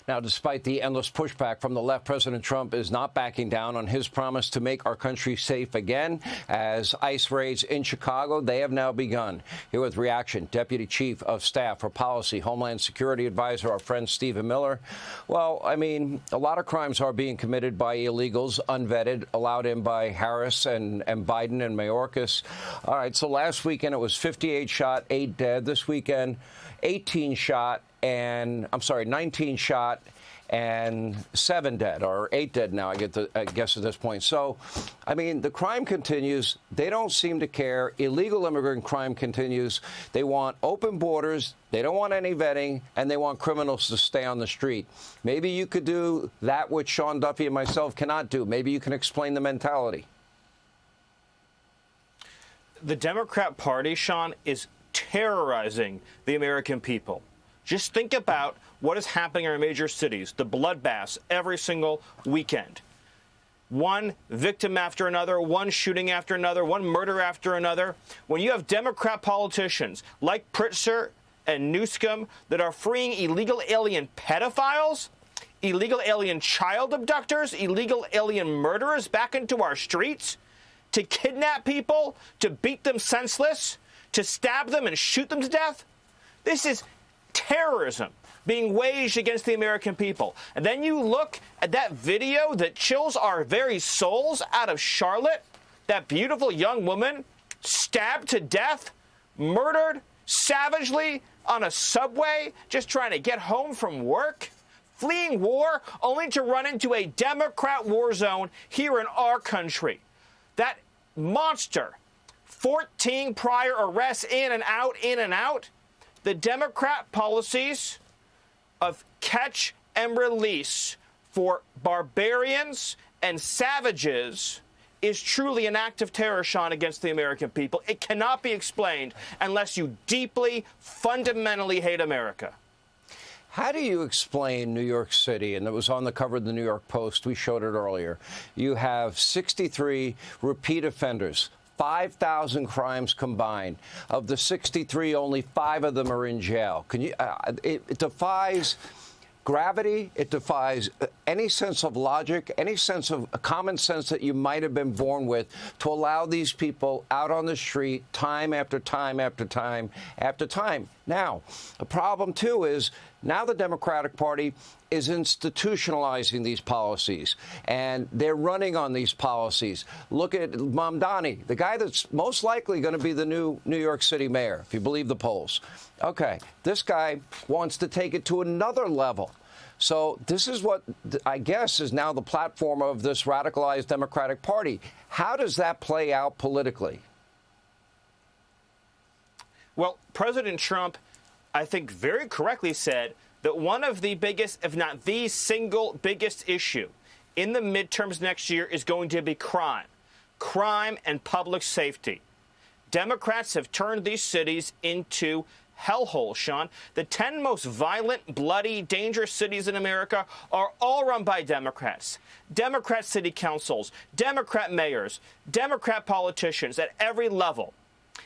Now, despite the endless pushback from the left, President Trump is not backing down on his promise to make our country safe again. As ICE raids in Chicago, they have now begun. Here with reaction, Deputy Chief of Staff for Policy, Homeland Security Advisor, our friend Stephen Miller. Well, I mean, a lot of crimes are being committed by illegals, unvetted, allowed in by Harris and Biden and Mayorkas. All right, so last weekend it was 58 shot, 8 dead. This weekend, 19 shot and 7 dead, or 8 dead now, I guess at this point. So, I mean, the crime continues. They don't seem to care. Illegal immigrant crime continues. They want open borders. They don't want any vetting, and they want criminals to stay on the street. Maybe you could do that which Sean Duffy and myself cannot do. Maybe you can explain the mentality. The Democrat Party, Sean, is terrorizing the American people. Just think about what is happening in our major cities, the bloodbaths every single weekend. One victim after another, one shooting after another, one murder after another. When you have Democrat politicians like Pritzker and Newsom that are freeing illegal alien pedophiles, illegal alien child abductors, illegal alien murderers back into our streets to kidnap people, to beat them senseless, to stab them and shoot them to death, this is terrorism being waged against the American people. And then you look at that video that chills our very souls out of Charlotte, that beautiful young woman stabbed to death, murdered savagely on a subway, just trying to get home from work, fleeing war, only to run into a Democrat war zone here in our country. That monster, 14 prior arrests in and out. The Democrat policies of catch and release for barbarians and savages is truly an act of terror, Sean, against the American people. It cannot be explained unless you deeply, fundamentally hate America. How do you explain New York City? And it was on the cover of the New York Post. We showed it earlier. You have 63 repeat offenders. 5,000 crimes combined. Of the 63, only 5 of them are in jail. Can you? It defies gravity. It defies any sense of logic, any sense of common sense that you might have been born with to allow these people out on the street time after time after time after time. Now, the problem, too, is now the Democratic Party is institutionalizing these policies, and they're running on these policies. Look at Mamdani, the guy that's most likely going to be the new New York City mayor, if you believe the polls. Okay, this guy wants to take it to another level. So this is what I guess is now the platform of this radicalized Democratic Party. How does that play out politically? Well, President Trump, I think very correctly said that one of the biggest, if not the single biggest issue in the midterms next year is going to be crime and public safety. Democrats have turned these cities into hellholes, Sean. The 10 most violent, bloody, dangerous cities in America are all run by Democrats. Democrat city councils, Democrat mayors, Democrat politicians at every level.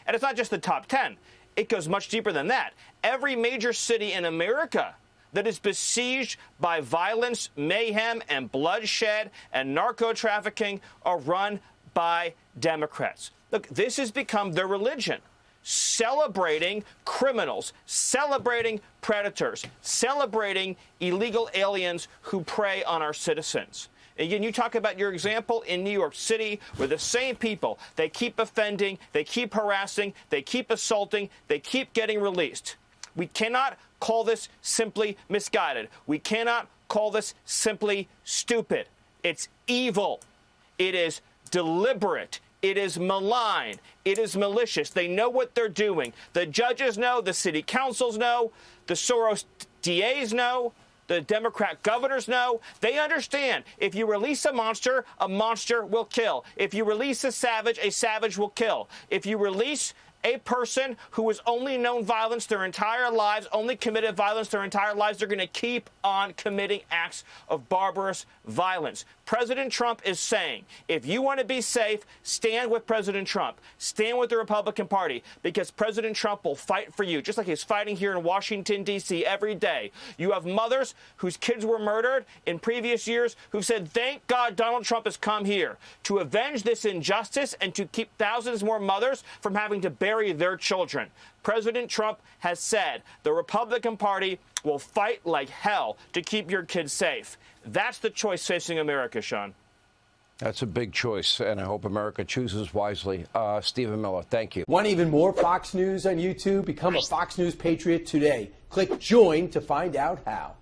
And it's not just the top 10. It goes much deeper than that. Every major city in America that is besieged by violence, mayhem, and bloodshed and narco-trafficking are run by Democrats. Look, this has become their religion. Celebrating criminals, celebrating predators, celebrating illegal aliens who prey on our citizens. Again, you talk about your example in New York City where the same people, they keep offending, they keep harassing, they keep assaulting, they keep getting released. We cannot call this simply misguided. We cannot call this simply stupid. It's evil. It is deliberate. It is malign. It is malicious. They know what they're doing. The judges know. The city councils know. The Soros DAs know. The Democrat governors know. They understand if you release a monster will kill. If you release a savage will kill. If you release a person who has only known violence their entire lives, only committed violence their entire lives, they're going to keep on committing acts of barbarous violence. President Trump is saying, if you want to be safe, stand with President Trump. Stand with the Republican Party, because President Trump will fight for you, just like he's fighting here in Washington, D.C. every day. You have mothers whose kids were murdered in previous years who've said, thank God Donald Trump has come here to avenge this injustice and to keep thousands more mothers from having to bury their children. President Trump has said the Republican Party will fight like hell to keep your kids safe. That's the choice facing America, Sean. That's a big choice, and I hope America chooses wisely. Stephen Miller, thank you. Want even more Fox News on YouTube? Become a Fox News Patriot today. Click join to find out how.